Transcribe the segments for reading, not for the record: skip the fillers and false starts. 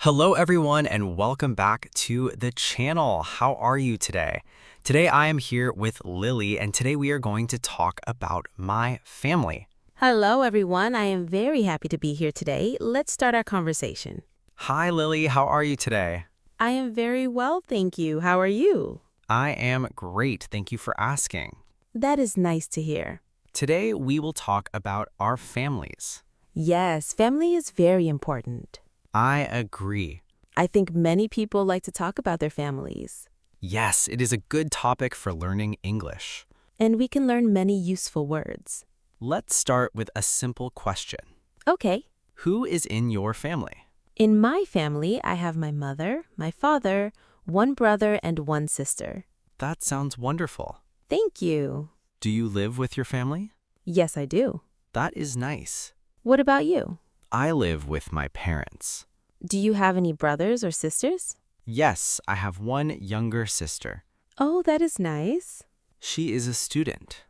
Hello, everyone, and welcome back to the channel. How are you today? Today, I am here with Lily, and today we are going to talk about my family. Hello, everyone. I am very happy to be here today. Let's start our conversation. Hi, Lily. How are you today? I am very well, thank you. How are you? I am great. Thank you for asking. That is nice to hear. Today, we will talk about our families. Yes, family is very important. I agree. I think many people like to talk about their families. Yes, it is a good topic for learning English. And we can learn many useful words. Let's start with a simple question. Okay. Who is in your family? In my family, I have my mother, my father, one brother, and one sister. That sounds wonderful. Thank you. Do you live with your family? Yes, I do. That is nice. What about you? I live with my parents. Do you have any brothers or sisters? Yes, I have one younger sister. Oh, that is nice. She is a student.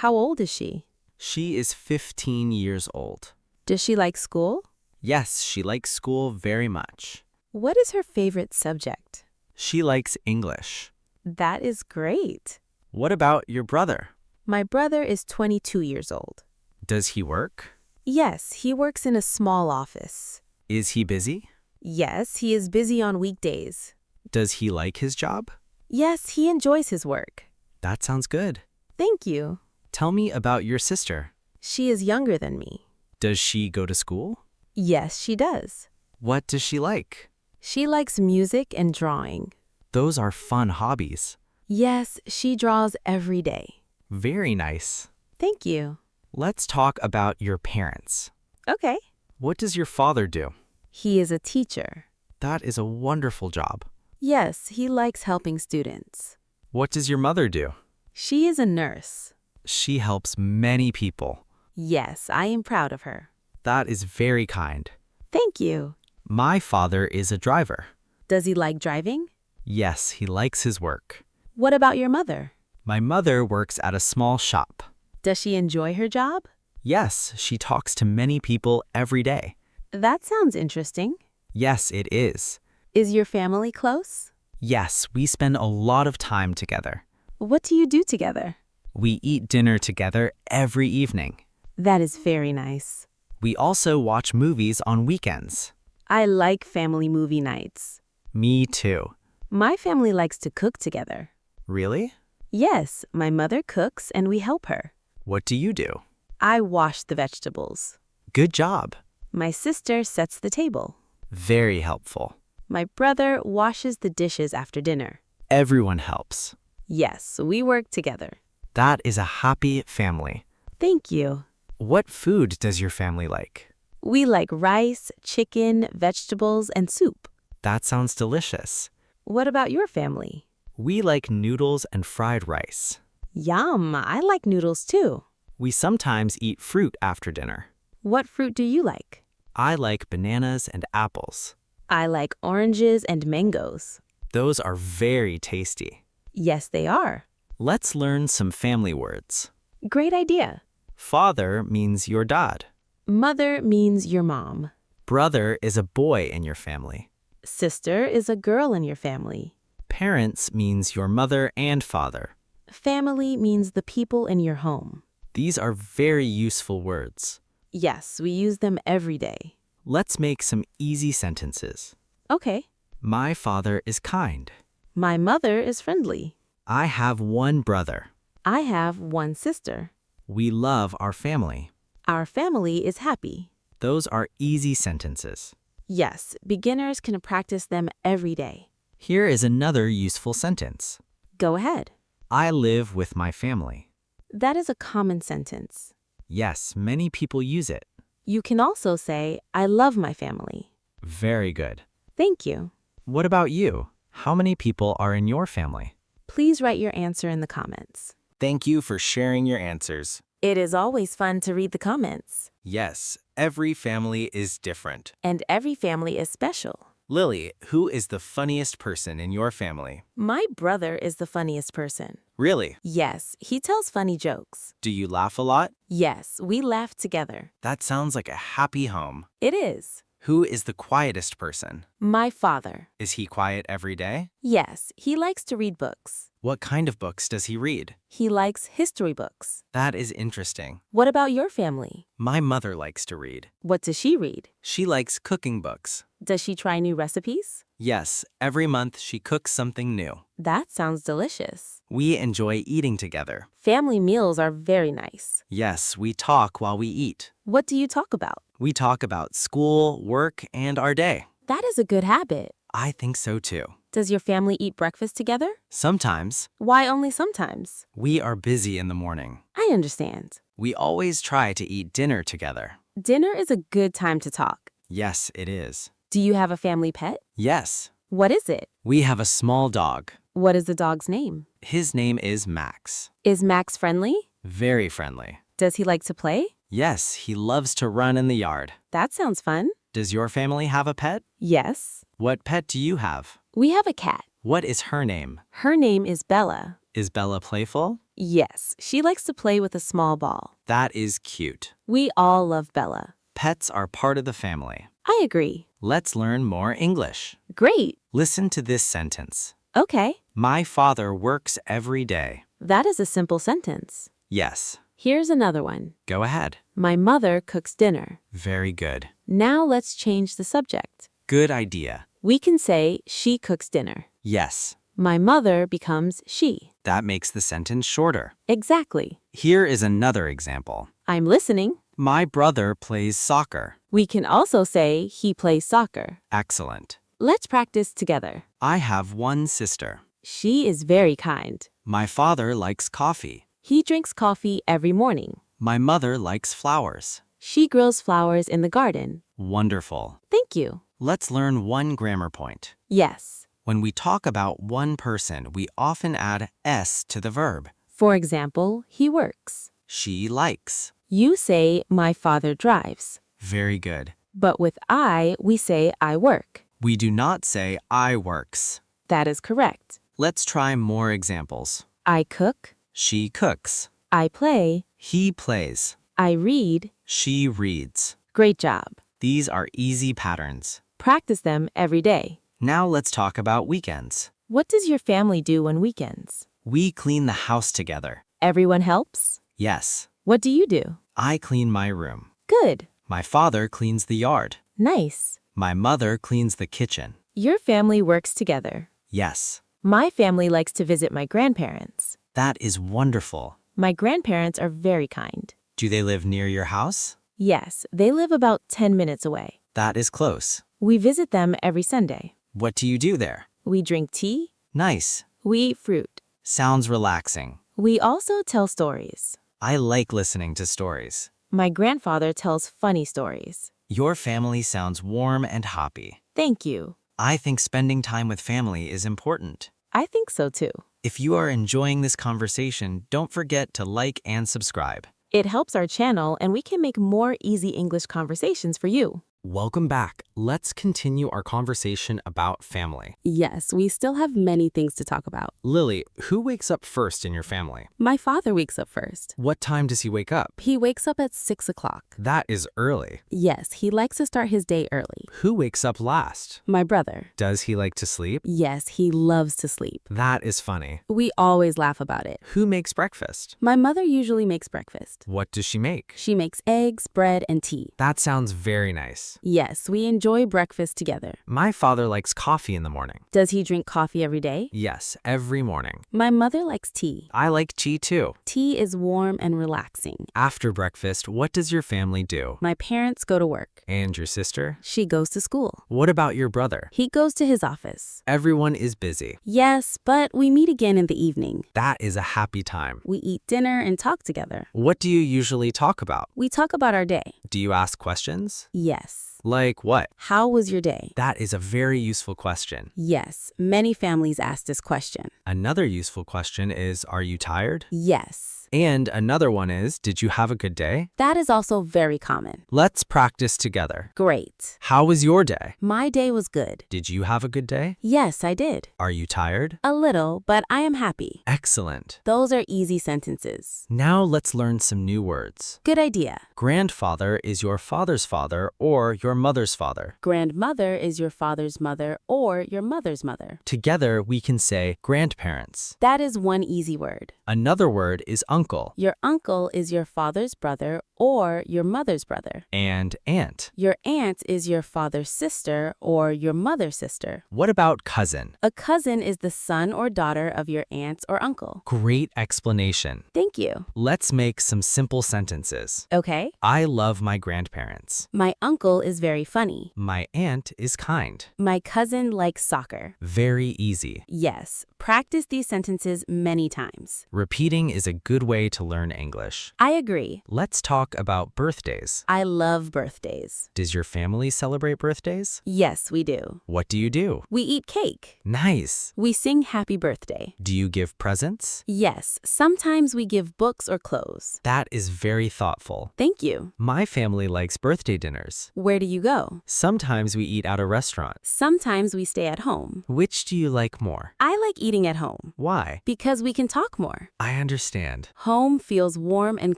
How old is she? She is 15 years old. Does she like school? Yes, she likes school very much. What is her favorite subject? She likes English. That is great. What about your brother? My brother is 22 years old. Does he work? Yes, he works in a small office. Is he busy? Yes, he is busy on weekdays. Does he like his job? Yes, he enjoys his work. That sounds good. Thank you. Tell me about your sister. She is younger than me. Does she go to school? Yes, she does. What does she like? She likes music and drawing. Those are fun hobbies. Yes, she draws every day. Very nice. Thank you. Let's talk about your parents. Okay. What does your father do? He is a teacher. That is a wonderful job. Yes, he likes helping students. What does your mother do? She is a nurse. She helps many people. Yes, I am proud of her. That is very kind. Thank you. My father is a driver. Does he like driving? Yes, he likes his work. What about your mother? My mother works at a small shop. Does she enjoy her job? Yes, she talks to many people every day. That sounds interesting. Yes, it is. Is your family close? Yes, we spend a lot of time together. What do you do together? We eat dinner together every evening. That is very nice. We also watch movies on weekends. I like family movie nights. Me too. My family likes to cook together. Really? Yes, my mother cooks and we help her. What do you do? I wash the vegetables. Good job. My sister sets the table. Very helpful. My brother washes the dishes after dinner. Everyone helps. Yes, we work together. That is a happy family. Thank you. What food does your family like? We like rice, chicken, vegetables, and soup. That sounds delicious. What about your family? We like noodles and fried rice. Yum, I like noodles too. We sometimes eat fruit after dinner. What fruit do you like? I like bananas and apples. I like oranges and mangoes. Those are very tasty. Yes, they are. Let's learn some family words. Great idea. Father means your dad. Mother means your mom. Brother is a boy in your family. Sister is a girl in your family. Parents means your mother and father. Family means the people in your home. These are very useful words. Yes, we use them every day. Let's make some easy sentences. Okay. My father is kind. My mother is friendly. I have one brother. I have one sister. We love our family. Our family is happy. Those are easy sentences. Yes, beginners can practice them every day. Here is another useful sentence. Go ahead. I live with my family. That is a common sentence. Yes, many people use it. You can also say, I love my family. Very good. Thank you. What about you? How many people are in your family? Please write your answer in the comments. Thank you for sharing your answers. It is always fun to read the comments. Yes, every family is different. And every family is special. Lily, who is the funniest person in your family? My brother is the funniest person. Really? Yes, he tells funny jokes. Do you laugh a lot? Yes, we laugh together. That sounds like a happy home. It is. Who is the quietest person? My father. Is he quiet every day? Yes, he likes to read books. What kind of books does he read? He likes history books. That is interesting. What about your family? My mother likes to read. What does she read? She likes cooking books. Does she try new recipes? Yes, every month she cooks something new. That sounds delicious. We enjoy eating together. Family meals are very nice. Yes, we talk while we eat. What do you talk about? We talk about school, work, and our day. That is a good habit. I think so too. Does your family eat breakfast together? Sometimes. Why only sometimes? We are busy in the morning. I understand. We always try to eat dinner together. Dinner is a good time to talk. Yes, it is. Do you have a family pet? Yes. What is it? We have a small dog. What is the dog's name? His name is Max. Is Max friendly? Very friendly. Does he like to play? Yes, he loves to run in the yard. That sounds fun. Does your family have a pet? Yes. What pet do you have? We have a cat. What is her name? Her name is Bella. Is Bella playful? Yes, she likes to play with a small ball. That is cute. We all love Bella. Pets are part of the family. I agree. Let's learn more English. Great. Listen to this sentence. Okay. My father works every day. That is a simple sentence. Yes. Here's another one. Go ahead. My mother cooks dinner. Very good. Now let's change the subject. Good idea. We can say she cooks dinner. Yes. My mother becomes she. That makes the sentence shorter. Exactly. Here is another example. I'm listening. My brother plays soccer. We can also say he plays soccer. Excellent. Let's practice together. I have one sister. She is very kind. My father likes coffee. He drinks coffee every morning. My mother likes flowers. She grows flowers in the garden. Wonderful. Thank you. Let's learn one grammar point. Yes. When we talk about one person, we often add s to the verb. For example, he works. She likes. You say, my father drives. Very good. But with I, we say, I work. We do not say I works. That is correct. Let's try more examples. I cook. She cooks. I play. He plays. I read. She reads. Great job. These are easy patterns. Practice them every day. Now let's talk about weekends. What does your family do on weekends? We clean the house together. Everyone helps? Yes. What do you do? I clean my room. Good. My father cleans the yard. Nice. My mother cleans the kitchen. Your family works together. Yes. My family likes to visit my grandparents. That is wonderful. My grandparents are very kind. Do they live near your house? Yes, they live about 10 minutes away. That is close. We visit them every Sunday. What do you do there? We drink tea. Nice. We eat fruit. Sounds relaxing. We also tell stories. I like listening to stories. My grandfather tells funny stories. Your family sounds warm and happy. Thank you. I think spending time with family is important. I think so too. If you are enjoying this conversation, don't forget to like and subscribe. It helps our channel and we can make more easy English conversations for you. Welcome back. Let's continue our conversation about family. Yes, we still have many things to talk about. Lily, who wakes up first in your family? My father wakes up first. What time does he wake up? He wakes up at 6 o'clock. That is early. Yes, he likes to start his day early. Who wakes up last? My brother. Does he like to sleep? Yes, he loves to sleep. That is funny. We always laugh about it. Who makes breakfast? My mother usually makes breakfast. What does she make? She makes eggs, bread, and tea. That sounds very nice. Yes, we enjoy breakfast together. My father likes coffee in the morning. Does he drink coffee every day? Yes, every morning. My mother likes tea. I like tea too. Tea is warm and relaxing. After breakfast, what does your family do? My parents go to work. And your sister? She goes to school. What about your brother? He goes to his office. Everyone is busy. Yes, but we meet again in the evening. That is a happy time. We eat dinner and talk together. What do you usually talk about? We talk about our day. Do you ask questions? Yes. Like what? How was your day? That is a very useful question. Yes, many families ask this question. Another useful question is, are you tired? Yes. And another one is, did you have a good day? That is also very common. Let's practice together. Great. How was your day? My day was good. Did you have a good day? Yes, I did. Are you tired? A little, but I am happy. Excellent. Those are easy sentences. Now let's learn some new words. Good idea. Grandfather is your father's father or your mother's father. Grandmother is your father's mother or your mother's mother. Together, we can say grandparents. That is one easy word. Another word is uncle Your uncle is your father's brother or your mother's brother. and aunt. Your aunt is your father's sister or your mother's sister. What about cousin? A cousin is the son or daughter of your aunt or uncle. Great explanation. Thank you. Let's make some simple sentences. Okay. I love my grandparents. My uncle is very funny. My aunt is kind. My cousin likes soccer. Very easy. Yes, practice these sentences many times. Repeating is a good way to learn English. I agree. Let's talk about birthdays. I love birthdays. Does your family celebrate birthdays? Yes, we do. What do you do? We eat cake. Nice. We sing happy birthday. Do you give presents? Yes, sometimes we give books or clothes. That is very thoughtful. Thank you. My family likes birthday dinners. Where do you go? Sometimes we eat at a restaurant. Sometimes we stay at home. Which do you like more? I like eating at home Why? because we can talk more. I understand. Home feels warm and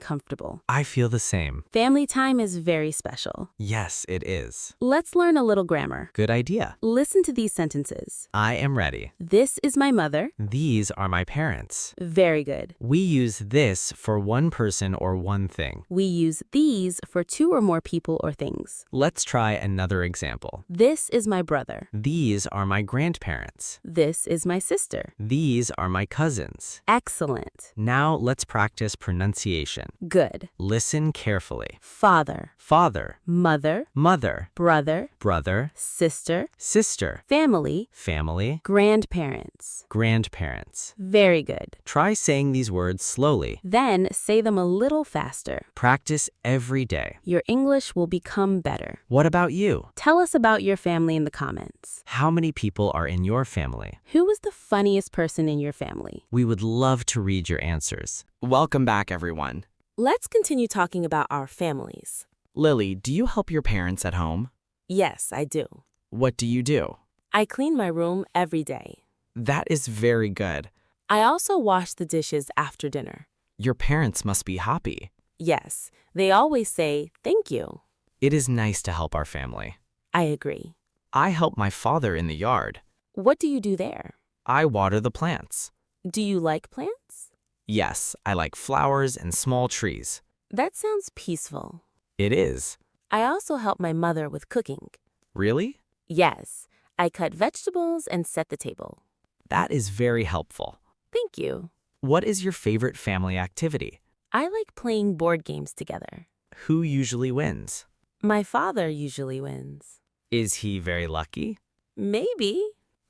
comfortable. I feel the same. Family time is very special. Yes, it is. Let's learn a little grammar. Good idea. Listen to these sentences. I am ready. This is my mother. These are my parents. Very good. We use this for one person or one thing. We use these for two or more people or things. Let's try another example. This is my brother. These are my grandparents. This is my sister. These are my cousins. Excellent. Now let's practice pronunciation. Good. Listen carefully. Father, Father, mother, mother, brother, brother, sister, sister, family, family, grandparents. grandparents. Very good. Try saying these words slowly. Then say them a little faster. Practice every day. Your English will become better. What about you? Tell us about your family in the comments. How many people are in your family? Who was the funniest person in your family? We would love to read your answers. Welcome back, everyone. Let's continue talking about our families. Lily, do you help your parents at home? Yes, I do. What do you do? I clean my room every day. That is very good. I also wash the dishes after dinner. Your parents must be happy. Yes, they always say thank you. It is nice to help our family. I agree. I help my father in the yard. What do you do there? I water the plants. Do you like plants? Yes, I like flowers and small trees. That sounds peaceful. It is. I also help my mother with cooking. Really? Yes, I cut vegetables and set the table. That is very helpful. Thank you. What is your favorite family activity? I like playing board games together. Who usually wins? My father usually wins. Is he very lucky? Maybe.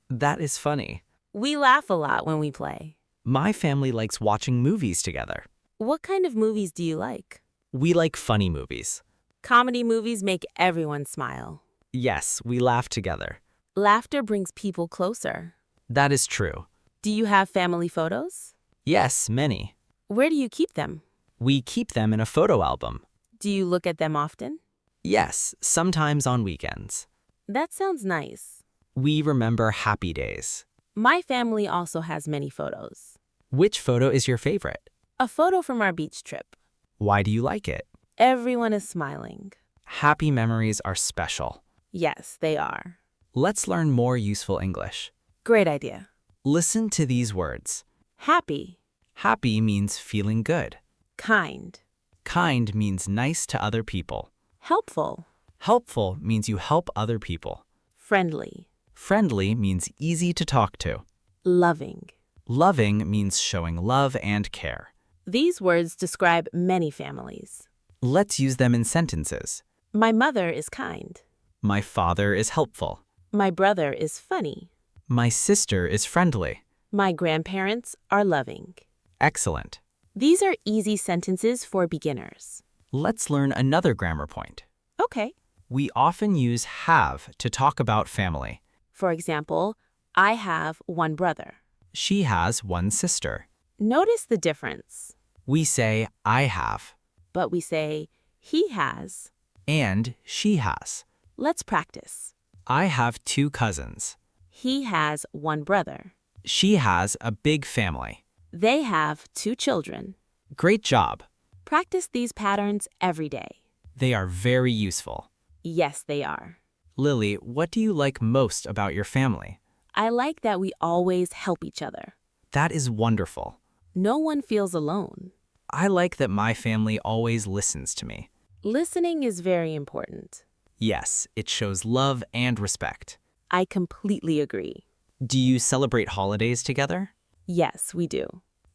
That is funny. We laugh a lot when we play. My family likes watching movies together. What kind of movies do you like? We like funny movies. Comedy movies make everyone smile. Yes, we laugh together. Laughter brings people closer. That is true. Do you have family photos? Yes, many. Where do you keep them? We keep them in a photo album. Do you look at them often? Yes, sometimes on weekends. That sounds nice. We remember happy days. My family also has many photos. Which photo is your favorite? A photo from our beach trip. Why do you like it? Everyone is smiling. Happy memories are special. Yes, they are. Let's learn more useful English. Great idea. Listen to these words. Happy, Happy means feeling good. kind, Kind means nice to other people. helpful, Helpful means you help other people. friendly, Friendly means easy to talk to. loving. Loving means showing love and care. These words describe many families. Let's use them in sentences. My mother is kind. My father is helpful. My brother is funny. My sister is friendly. My grandparents are loving. Excellent. These are easy sentences for beginners. Let's learn another grammar point. Okay. We often use have to talk about family. For example, I have one brother. She has one sister. Notice the difference. We say, I have, but we say, he has. and she has. Let's practice. I have 2 cousins. He has 1 brother. She has a big family. They have 2 children. Great job. Practice these patterns every day. They are very useful. Yes, they are. Lily, what do you like most about your family? I like that we always help each other. That is wonderful. No one feels alone. I like that my family always listens to me. Listening is very important. Yes, it shows love and respect. I completely agree. Do you celebrate holidays together? Yes, we do.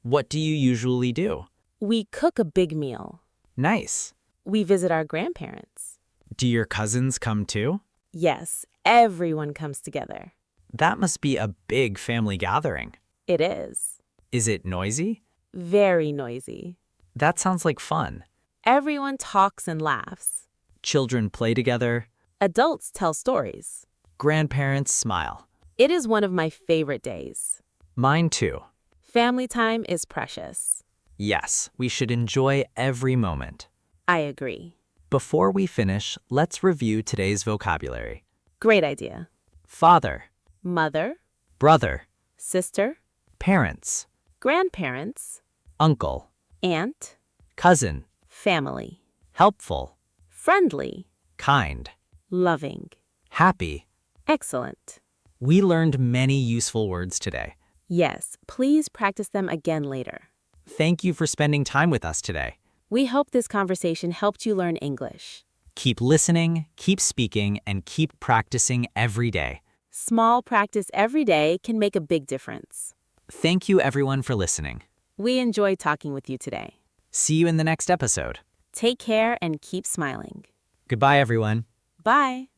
What do you usually do? We cook a big meal. Nice. We visit our grandparents. Do your cousins come too? Yes, everyone comes together. That must be a big family gathering. It is. Is it noisy? Very noisy. That sounds like fun. Everyone talks and laughs. Children play together. Adults tell stories. Grandparents smile. It is one of my favorite days. Mine too. Family time is precious. Yes, we should enjoy every moment. I agree. Before we finish, let's review today's vocabulary. Great idea. Father, Mother, brother, sister, parents, grandparents, uncle, aunt, cousin, family, helpful, friendly, kind, loving, happy. excellent. We learned many useful words today. Yes, please practice them again later. Thank you for spending time with us today. We hope this conversation helped you learn English. Keep listening, keep speaking, and keep practicing every day. Small practice every day can make a big difference. Thank you everyone for listening. We enjoyed talking with you today. See you in the next episode. Take care and keep smiling. Goodbye everyone. Bye.